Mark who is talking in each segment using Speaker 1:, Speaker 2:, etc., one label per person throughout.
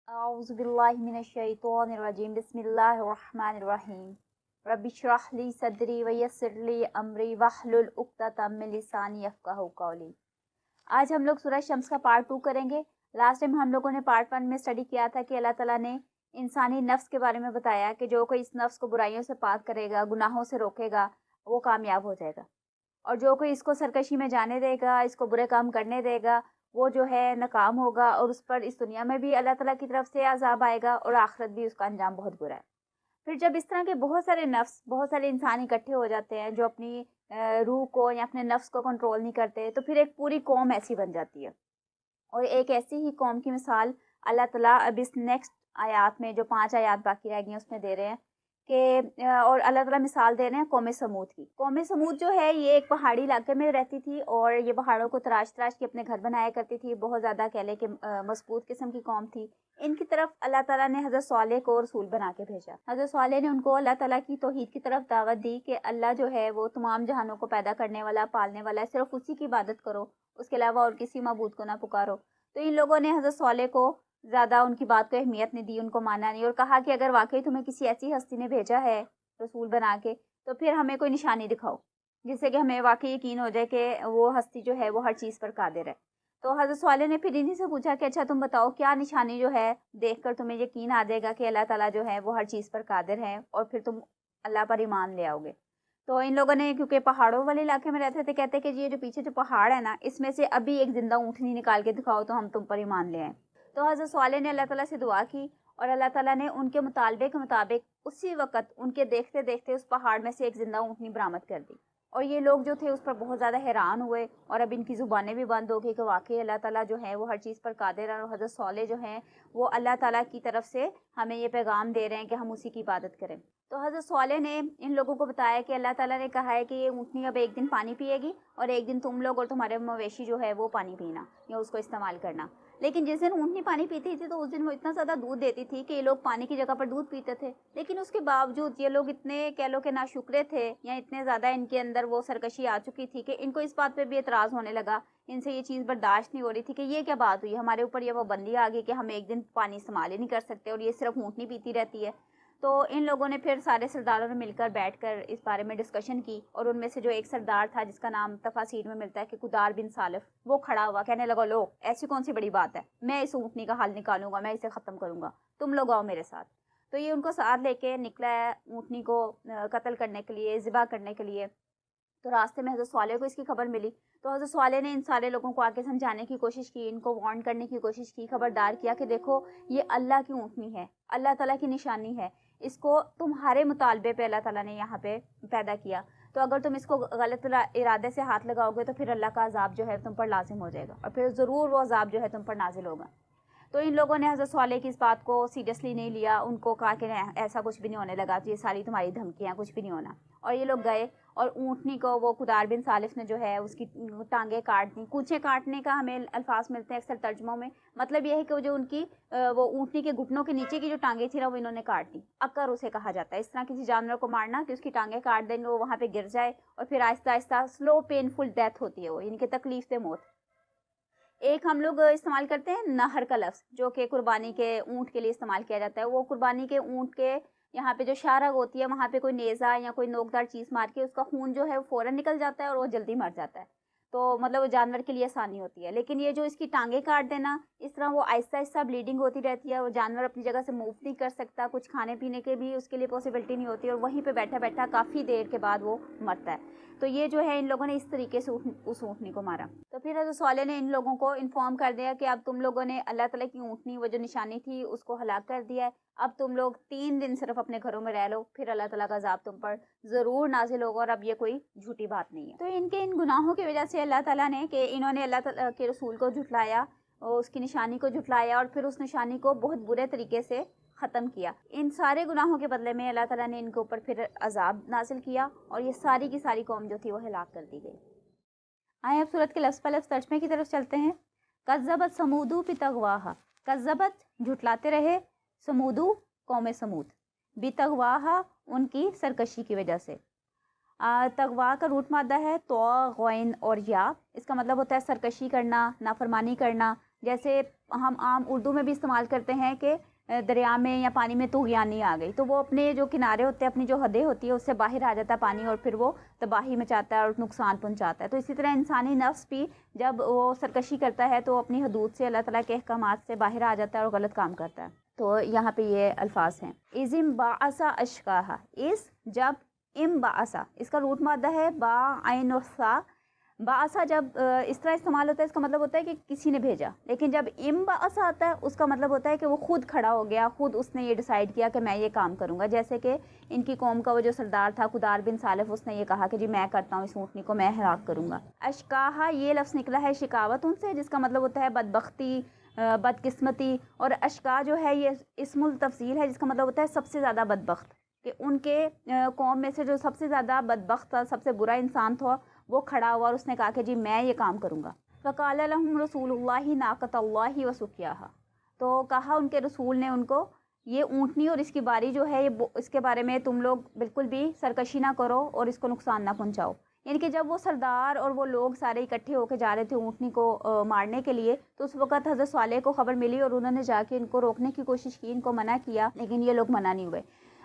Speaker 1: أعوذ بالله من الشيطان الرجيم بسم الله الرحمن الرحيم رب اشرح لي صدري ويسر لي أمري واحلل عقدة من لساني يفقهوا قولي۔ آج ہم لوگ سورہ شمس کا پارٹ 2 کریں گے۔ لاسٹ ٹائم ہم لوگوں نے پارٹ 1 میں اسٹڈی کیا تھا کہ اللہ تعالیٰ نے انسانی نفس کے بارے میں بتایا کہ جو کوئی اس نفس کو برائیوں سے پاک کرے گا، گناہوں سے روکے گا، وہ کامیاب ہو جائے گا، اور جو کوئی اس کو سرکشی میں جانے دے گا، اس کو برے کام کرنے دے گا، وہ جو ہے ناکام ہوگا، اور اس پر اس دنیا میں بھی اللہ تعالیٰ کی طرف سے عذاب آئے گا، اور آخرت بھی اس کا انجام بہت برا ہے۔ پھر جب اس طرح کے بہت سارے نفس، بہت سارے انسان اکٹھے ہو جاتے ہیں جو اپنی روح کو یا اپنے نفس کو کنٹرول نہیں کرتے، تو پھر ایک پوری قوم ایسی بن جاتی ہے۔ اور ایک ایسی ہی قوم کی مثال اللہ تعالیٰ اب اس نیکسٹ آیات میں، جو 5 آیات باقی رہ گئی ہیں، اس میں دے رہے ہیں کہ اور اللہ تعالیٰ مثال دے رہے ہیں قوم سمود کی۔ قوم سمود جو ہے یہ ایک پہاڑی علاقے میں رہتی تھی، اور یہ پہاڑوں کو تراش تراش کے اپنے گھر بنایا کرتی تھی۔ بہت زیادہ کہہ لے کہ مضبوط قسم کی قوم تھی۔ ان کی طرف اللہ تعالیٰ نے حضرت صالح کو رسول بنا کے بھیجا۔ حضرت صالح نے ان کو اللہ تعالیٰ کی توحید کی طرف دعوت دی کہ اللہ جو ہے وہ تمام جہانوں کو پیدا کرنے والا، پالنے والا ہے، صرف اسی کی عبادت کرو، اس کے علاوہ اور کسی معبود کو نہ پکارو۔ تو ان لوگوں نے حضرت صالح کو زیادہ ان کی بات کو اہمیت نہیں دی، ان کو مانا نہیں، اور کہا کہ اگر واقعی تمہیں کسی ایسی ہستی نے بھیجا ہے رسول بنا کے، تو پھر ہمیں کوئی نشانی دکھاؤ جس سے کہ ہمیں واقعی یقین ہو جائے کہ وہ ہستی جو ہے وہ ہر چیز پر قادر ہے۔ تو حضرت صالح نے پھر انہیں سے پوچھا کہ اچھا تم بتاؤ کیا نشانی جو ہے دیکھ کر تمہیں یقین آ جائے گا کہ اللہ تعالیٰ جو ہے وہ ہر چیز پر قادر ہے، اور پھر تم اللہ پر ایمان لے آؤ گے۔ تو ان لوگوں نے، کیونکہ پہاڑوں والے علاقے میں رہتے تھے، کہتے کہ یہ جو پیچھے جو پہاڑ ہے نا، اس میں سے ابھی ایک زندہ اونٹنی نکال کے دکھاؤ تو ہم تم پر ایمان لے آئیں۔ تو حضرت صالح نے اللہ تعالیٰ سے دعا کی، اور اللہ تعالیٰ نے ان کے مطالبے کے مطابق اسی وقت ان کے دیکھتے دیکھتے اس پہاڑ میں سے ایک زندہ اونٹنی برآمد کر دی۔ اور یہ لوگ جو تھے اس پر بہت زیادہ حیران ہوئے، اور اب ان کی زبانیں بھی بند ہو گئی کہ واقعی اللہ تعالیٰ جو ہے وہ ہر چیز پر قادر ہے، اور حضرت صالح جو ہیں وہ اللہ تعالیٰ کی طرف سے ہمیں یہ پیغام دے رہے ہیں کہ ہم اسی کی عبادت کریں۔ تو حضرت صالح نے ان لوگوں کو بتایا کہ اللہ تعالیٰ نے کہا ہے کہ یہ اونٹنی اب ایک دن پانی پیے گی، اور ایک دن تم لوگ اور تمہارے مویشی جو ہے وہ پانی پینا یا اس کو استعمال کرنا۔ لیکن جس دن اونٹنی پانی پیتی تھی تو اس دن وہ اتنا زیادہ دودھ دیتی تھی کہ یہ لوگ پانی کی جگہ پر دودھ پیتے تھے، لیکن اس کے باوجود یہ لوگ اتنے کہہ لو کہ ناشکرے تھے، یا اتنے زیادہ ان کے اندر وہ سرکشی آ چکی تھی کہ ان کو اس بات پہ بھی اعتراض ہونے لگا، ان سے یہ چیز برداشت نہیں ہو رہی تھی کہ یہ کیا بات ہوئی، ہمارے اوپر یہ پابندی آ گئی کہ ہم ایک دن پانی استعمال ہی نہیں کر سکتے، اور یہ صرف اونٹنی پیتی رہتی ہے۔ تو ان لوگوں نے پھر سارے سرداروں نے مل کر بیٹھ کر اس بارے میں ڈسکشن کی، اور ان میں سے جو ایک سردار تھا جس کا نام تفاسیر میں ملتا ہے کہ قدار بن سالف، وہ کھڑا ہوا کہنے لگا لو ایسی کون سی بڑی بات ہے، میں اس اونٹنی کا حل نکالوں گا، میں اسے ختم کروں گا، تم لوگ آؤ میرے ساتھ۔ تو یہ ان کو ساتھ لے کے نکلا ہے اونٹنی کو قتل کرنے کے لیے، ذبح کرنے کے لیے۔ تو راستے میں حضرت صالح کو اس کی خبر ملی، تو حضرت صالح نے ان سارے لوگوں کو آگے سمجھانے کی کوشش کی، ان کو وارن کرنے کی کوشش کی، خبردار کیا کہ دیکھو یہ اللہ کی اونٹنی ہے، اللہ تعالیٰ کی نشانی ہے، اس کو تمہارے مطالبے پہ اللہ تعالیٰ نے یہاں پہ پیدا کیا، تو اگر تم اس کو غلط ارادے سے ہاتھ لگاؤ گے تو پھر اللہ کا عذاب جو ہے تم پر لازم ہو جائے گا، اور پھر ضرور وہ عذاب جو ہے تم پر نازل ہوگا۔ تو ان لوگوں نے حضرت صالح کی اس بات کو سیریسلی نہیں لیا، ان کو کہا کہ ایسا کچھ بھی نہیں ہونے لگا، تو یہ ساری تمہاری دھمکیاں، کچھ بھی نہیں ہونا۔ اور یہ لوگ گئے، اور اونٹنی کو وہ قدار بن سالف نے جو ہے اس کی ٹانگیں کاٹ دی۔ کوچے کاٹنے کا ہمیں الفاظ ملتے ہیں اکثر ترجموں میں، مطلب یہ ہے کہ جو ان کی وہ اونٹنی کے گھٹنوں کے نیچے کی جو ٹانگیں تھیں نا، وہ انہوں نے کاٹ دی۔ عقر اسے کہا جاتا ہے، اس طرح کسی جانور کو مارنا کہ اس کی ٹانگیں کاٹ دیں گے، وہ وہاں پہ گر جائے، اور پھر آہستہ آہستہ سلو پینفل ڈیتھ ہوتی ہے وہ، یعنی کہ تکلیف دہ موت۔ ایک ہم لوگ استعمال کرتے ہیں نہر کا لفظ، جو کہ قربانی کے اونٹ کے لیے استعمال کیا جاتا ہے، وہ قربانی کے اونٹ کے یہاں پہ جو شارگ ہوتی ہے وہاں پہ کوئی نیزہ یا کوئی نوکدار چیز مار کے اس کا خون جو ہے وہ فوراً نکل جاتا ہے، اور وہ جلدی مر جاتا ہے، تو مطلب وہ جانور کے لیے آسانی ہوتی ہے۔ لیکن یہ جو اس کی ٹانگیں کاٹ دینا، اس طرح وہ آہستہ آہستہ بلیڈنگ ہوتی رہتی ہے، اور جانور اپنی جگہ سے موو نہیں کر سکتا، کچھ کھانے پینے کے بھی اس کے لیے پاسبلٹی نہیں ہوتی، اور وہیں پہ بیٹھا بیٹھا کافی دیر کے بعد وہ مرتا ہے۔ تو یہ جو ہے ان لوگوں نے اس طریقے سے اس اونٹنی کو مارا۔ تو پھر حضرت صالح نے ان لوگوں کو انفارم کر دیا کہ اب تم لوگوں نے اللہ تعالیٰ کی اونٹنی، وہ جو نشانی تھی، اس کو ہلاک کر دیا ہے، اب تم لوگ 3 دن صرف اپنے گھروں میں رہ لو، پھر اللہ تعالیٰ کا عذاب تم پر ضرور نازل ہوگا، اور اب یہ کوئی جھوٹی بات نہیں ہے۔ تو ان کے ان گناہوں کی وجہ سے اللہ تعالیٰ نے، کہ انہوں نے اللہ تعالیٰ کے رسول کو جھٹلایا، اور اس کی نشانی کو جھٹلایا، اور پھر اس نشانی کو بہت برے طریقے سے ختم کیا، ان سارے گناہوں کے بدلے میں اللہ تعالیٰ نے ان کے اوپر پھر عذاب نازل کیا، اور یہ ساری کی ساری قوم جو تھی وہ ہلاک کر دی گئی۔ آئے اب سورت کے لفظ پہ لفظ ترجمے کی طرف چلتے ہیں۔ کذبت ثمود بطغواہا، کذبت جھٹلاتے رہے، سمودو قوم سمود، بطغواہا ان کی سرکشی کی وجہ سے۔ تغوا کا روٹ مادہ ہے تو غین اور یا، اس کا مطلب ہوتا ہے سرکشی کرنا، نافرمانی کرنا، جیسے ہم عام اردو میں بھی استعمال کرتے ہیں کہ دریا میں یا پانی میں طغیانی آ گئی، تو وہ اپنے جو کنارے ہوتے ہیں، اپنی جو حدیں ہوتی ہیں، اس سے باہر آ جاتا ہے پانی اور پھر وہ تباہی مچاتا ہے اور نقصان پہنچاتا ہے۔ تو اسی طرح انسانی نفس بھی جب وہ سرکشی کرتا ہے تو اپنی حدود سے اللہ تعالیٰ کے احکامات سے باہر آ جاتا ہے اور غلط کام کرتا ہے۔ تو یہاں پہ یہ الفاظ ہیں، اِذ انبعث اشقاہا، اس جب، انبعث اس کا روٹ مادہ ہے با عین اور سا، بعثا جب اس طرح استعمال ہوتا ہے اس کا مطلب ہوتا ہے کہ کسی نے بھیجا، لیکن جب انبعث آتا ہے اس کا مطلب ہوتا ہے کہ وہ خود کھڑا ہو گیا، خود اس نے یہ ڈیسائیڈ کیا کہ میں یہ کام کروں گا۔ جیسے کہ ان کی قوم کا وہ جو سردار تھا قدار بن سالف، اس نے یہ کہا کہ جی میں کرتا ہوں اس اونٹنی کو، میں ہلاک کروں گا۔ اشکاہا یہ لفظ نکلا ہے شکاوت ان سے، جس کا مطلب ہوتا ہے بدبختی، بدقسمتی، اور اشکا جو ہے یہ اسم التفضیل ہے جس کا مطلب ہوتا ہے سب سے زیادہ بدبخت، کہ ان کے قوم میں سے جو سب سے زیادہ بدبخت تھا، سب سے برا انسان تھا، وہ کھڑا ہوا اور اس نے کہا کہ جی میں یہ کام کروں گا۔ فقال لهم رسول اللہ ناقۃ اللہ وسقیاہا، تو کہا ان کے رسول نے ان کو یہ اونٹنی اور اس کی باری جو ہے اس کے بارے میں تم لوگ بالکل بھی سرکشی نہ کرو اور اس کو نقصان نہ پہنچاؤ۔ یعنی کہ جب وہ سردار اور وہ لوگ سارے اکٹھے ہو کے جا رہے تھے اونٹنی کو مارنے کے لیے، تو اس وقت حضرت صالح کو خبر ملی اور انہوں نے جا کے ان کو روکنے کی کوشش کی، ان کو منع کیا، لیکن یہ لوگ منع نہیں ہوئے۔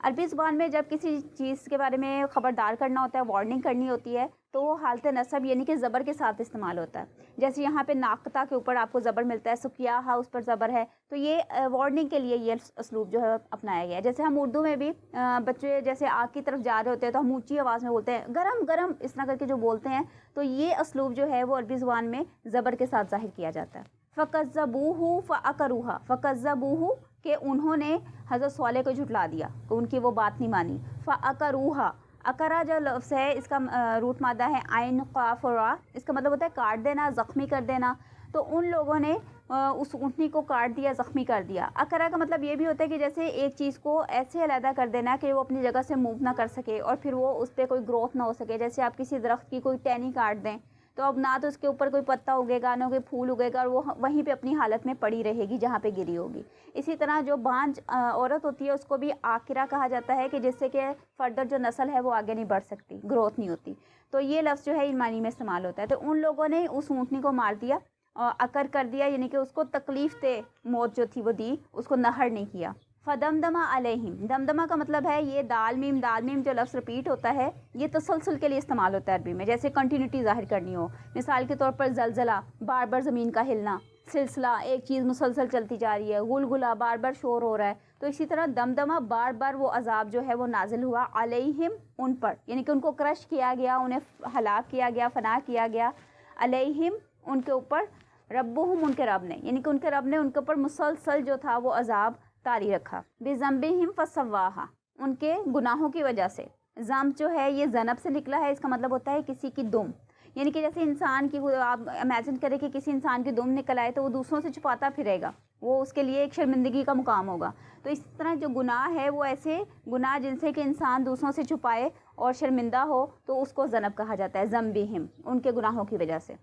Speaker 1: عربی زبان میں جب کسی چیز کے بارے میں خبردار کرنا ہوتا ہے، وارننگ کرنی ہوتی ہے، تو وہ حالت نصب یعنی کہ زبر کے ساتھ استعمال ہوتا ہے۔ جیسے یہاں پہ ناقتہ کے اوپر آپ کو زبر ملتا ہے، سقیاہا اس پر زبر ہے، تو یہ وارننگ کے لیے یہ اسلوب جو ہے اپنایا گیا ہے۔ جیسے ہم اردو میں بھی بچے جیسے آگ کی طرف جا رہے ہوتے ہیں تو ہم اونچی آواز میں بولتے ہیں گرم گرم، اس طرح کر کے جو بولتے ہیں، تو یہ اسلوب جو ہے وہ عربی زبان میں زبر کے ساتھ ظاہر کیا جاتا ہے۔ فَكَذَّبُوهُ فَعَقَرُوهَا، فَكَذَّبُوهُ کہ انہوں نے حضرت صالح کو جھٹلا دیا، کہ ان کی وہ بات نہیں مانی۔ فَعَقَرُوهَا، عقرہ جو لفظ ہے اس کا روٹ مادہ ہے عین قاف اور را، اس کا مطلب ہوتا ہے کاٹ دینا، زخمی کر دینا۔ تو ان لوگوں نے اس اونٹنی کو کاٹ دیا، زخمی کر دیا۔ عقرہ کا مطلب یہ بھی ہوتا ہے کہ جیسے ایک چیز کو ایسے علیحدہ کر دینا کہ وہ اپنی جگہ سے موو نہ کر سکے اور پھر وہ اس پہ کوئی گروتھ نہ ہو سکے۔ جیسے آپ کسی درخت کی کوئی ٹہنی کاٹ دیں تو اب نہ تو اس کے اوپر کوئی پتا اگے گا، نہ کوئی پھول اگے گا، اور وہ وہیں پہ اپنی حالت میں پڑی رہے گی جہاں پہ گری ہوگی۔ اسی طرح جو بانجھ عورت ہوتی ہے اس کو بھی عاقرہ کہا جاتا ہے، کہ جس سے کہ فردر جو نسل ہے وہ آگے نہیں بڑھ سکتی، گروتھ نہیں ہوتی۔ تو یہ لفظ جو ہے ان معنی میں استعمال ہوتا ہے۔ تو ان لوگوں نے اس اونٹنی کو مار دیا، عقر کر دیا، یعنی کہ اس کو تکلیف دہ موت جو تھی وہ دی، اس کو نہر نہیں کیا۔ فدمدمہ علیہم، دمدمہ کا مطلب ہے یہ دال میم جو لفظ رپیٹ ہوتا ہے یہ تسلسل کے لیے استعمال ہوتا ہے عربی میں، جیسے کنٹینیوٹی ظاہر کرنی ہو۔ مثال کے طور پر زلزلہ، بار بار زمین کا ہلنا، سلسلہ ایک چیز مسلسل چلتی جا رہی ہے، گلگلہ بار بار شور ہو رہا ہے۔ تو اسی طرح دمدمہ بار بار وہ عذاب جو ہے وہ نازل ہوا، علیہم ان پر، یعنی کہ ان کو کرش کیا گیا، انہیں ہلاک کیا گیا، فنا کیا گیا، علیہم ان کے اوپر، ربہم ان کے رب نے، یعنی کہ ان کے رب نے ان کے اوپر مسلسل جو تھا وہ عذاب طاری رکھا۔ بذنبہم فسواہا، ان کے گناہوں کی وجہ سے۔ ذنب جو ہے یہ ذنب سے نکلا ہے، اس کا مطلب ہوتا ہے کسی کی دم، یعنی کہ جیسے انسان کی، آپ امیجن کریں کہ کسی انسان کی دم نکل آئے تو وہ دوسروں سے چھپاتا پھرے گا، وہ اس کے لیے ایک شرمندگی کا مقام ہوگا۔ تو اس طرح جو گناہ ہے وہ ایسے گناہ جن سے کہ انسان دوسروں سے چھپائے اور شرمندہ ہو تو اس کو ذنب کہا جاتا ہے، ذنبہم ان کے گناہوں کی وجہ سے۔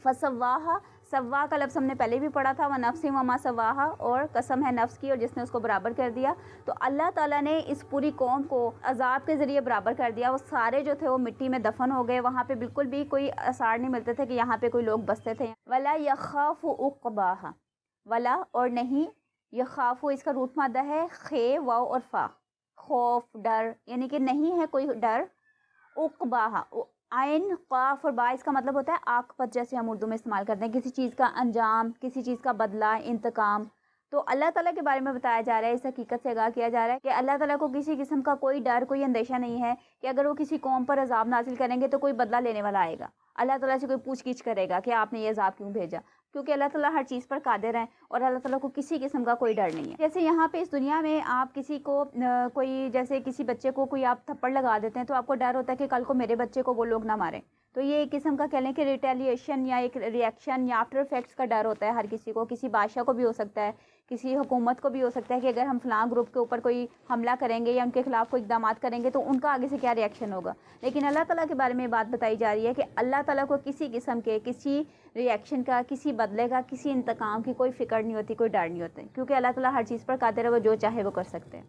Speaker 1: فسواہا، سوا کا لفظ ہم نے پہلے بھی پڑھا تھا، وَنَفْسٍ وَمَا سَوَّاهَا، اور قسم ہے نفس کی اور جس نے اس کو برابر کر دیا۔ تو اللہ تعالیٰ نے اس پوری قوم کو عذاب کے ذریعے برابر کر دیا، وہ سارے جو تھے وہ مٹی میں دفن ہو گئے، وہاں پہ بالکل بھی کوئی آثار نہیں ملتے تھے کہ یہاں پہ کوئی لوگ بستے تھے۔ وَلَا يَخَافُ عُقْبَاهَا، ولا اور نہیں، یخاف اس کا روٹ مادہ ہے خے واو اور فا، خوف ڈر، یعنی کہ نہیں ہے کوئی ڈر، عقباہا عین قاف اور با، اس کا مطلب ہوتا ہے عاقبت، جیسے ہم اردو میں استعمال کرتے ہیں کسی چیز کا انجام، کسی چیز کا بدلہ، انتقام۔ تو اللہ تعالیٰ کے بارے میں بتایا جا رہا ہے، اس حقیقت سے آگاہ کیا جا رہا ہے کہ اللہ تعالیٰ کو کسی قسم کا کوئی ڈر، کوئی اندیشہ نہیں ہے کہ اگر وہ کسی قوم پر عذاب نازل کریں گے تو کوئی بدلہ لینے والا آئے گا، اللہ تعالیٰ سے کوئی پوچھ گچھ کرے گا کہ آپ نے یہ عذاب کیوں بھیجا، کیونکہ اللہ تعالیٰ ہر چیز پر قادر ہے اور اللہ تعالیٰ کو کسی قسم کا کوئی ڈر نہیں ہے۔ جیسے یہاں پہ اس دنیا میں آپ کسی کو کوئی، جیسے کسی بچے کو کوئی آپ تھپڑ لگا دیتے ہیں تو آپ کو ڈر ہوتا ہے کہ کل کو میرے بچے کو وہ لوگ نہ ماریں، تو یہ ایک قسم کا کہہ لیں کہ ریٹیلیشن یا ایک ریئیکشن یا آفٹر افیکٹس کا ڈر ہوتا ہے ہر کسی کو، کسی بادشاہ کو بھی ہو سکتا ہے، کسی حکومت کو بھی ہو سکتا ہے کہ اگر ہم فلاں گروپ کے اوپر کوئی حملہ کریں گے یا ان کے خلاف کوئی اقدامات کریں گے تو ان کا آگے سے کیا ریئیکشن ہوگا۔ لیکن اللہ تعالیٰ کے بارے میں بات بتائی جا رہی ہے کہ اللہ تعالیٰ کو کسی قسم کے کسی ریئیکشن کا، کسی بدلے کا، کسی انتقام کی کوئی فکر نہیں ہوتی، کوئی ڈر نہیں ہوتا، کیونکہ اللہ تعالیٰ ہر چیز پر قادر ہے، وہ جو چاہے وہ کر سکتے ہیں۔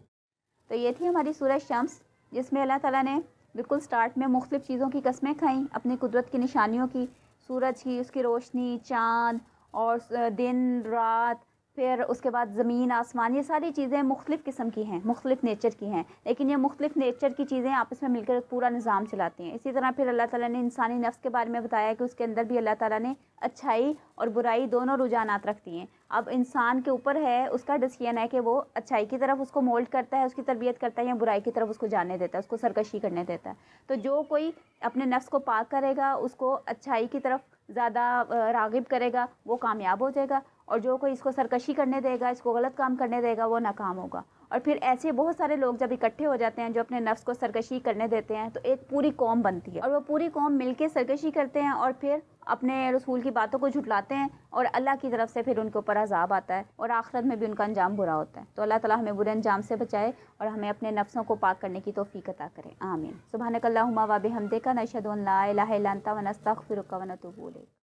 Speaker 1: تو یہ تھی ہماری سورہ شمس، جس میں اللہ تعالیٰ نے بالکل سٹارٹ میں مختلف چیزوں کی قسمیں کھائیں، اپنی قدرت کی نشانیوں کی، سورج کی، اس کی روشنی، چاند اور دن رات، پھر اس کے بعد زمین آسمان، یہ ساری چیزیں مختلف قسم کی ہیں، مختلف نیچر کی ہیں، لیکن یہ مختلف نیچر کی چیزیں آپس میں مل کر ایک پورا نظام چلاتی ہیں۔ اسی طرح پھر اللہ تعالیٰ نے انسانی نفس کے بارے میں بتایا کہ اس کے اندر بھی اللہ تعالیٰ نے اچھائی اور برائی دونوں رجحانات رکھتی ہیں۔ اب انسان کے اوپر ہے، اس کا ڈیسیژن ہے کہ وہ اچھائی کی طرف اس کو مولڈ کرتا ہے، اس کی تربیت کرتا ہے، یا برائی کی طرف اس کو جانے دیتا ہے، اس کو سرکشی کرنے دیتا ہے۔ تو جو کوئی اپنے نفس کو پاک کرے گا، اس کو اچھائی کی طرف زیادہ راغب کرے گا، وہ کامیاب ہو جائے گا، اور جو کوئی اس کو سرکشی کرنے دے گا، اس کو غلط کام کرنے دے گا، وہ ناکام ہوگا۔ اور پھر ایسے بہت سارے لوگ جب اکٹھے ہو جاتے ہیں جو اپنے نفس کو سرکشی کرنے دیتے ہیں، تو ایک پوری قوم بنتی ہے، اور وہ پوری قوم مل کے سرکشی کرتے ہیں اور پھر اپنے رسول کی باتوں کو جھٹلاتے ہیں، اور اللہ کی طرف سے پھر ان کے اوپر عذاب آتا ہے، اور آخرت میں بھی ان کا انجام برا ہوتا ہے۔ تو اللہ تعالیٰ ہمیں برے انجام سے بچائے اور ہمیں اپنے نفسوں کو پاک کرنے کی توفیق عطا کرے، آمین۔ سبحانک اللہم و بحمدک، نشہد ان لا الہ الا انت، ونستغفرک ونتوب الیک۔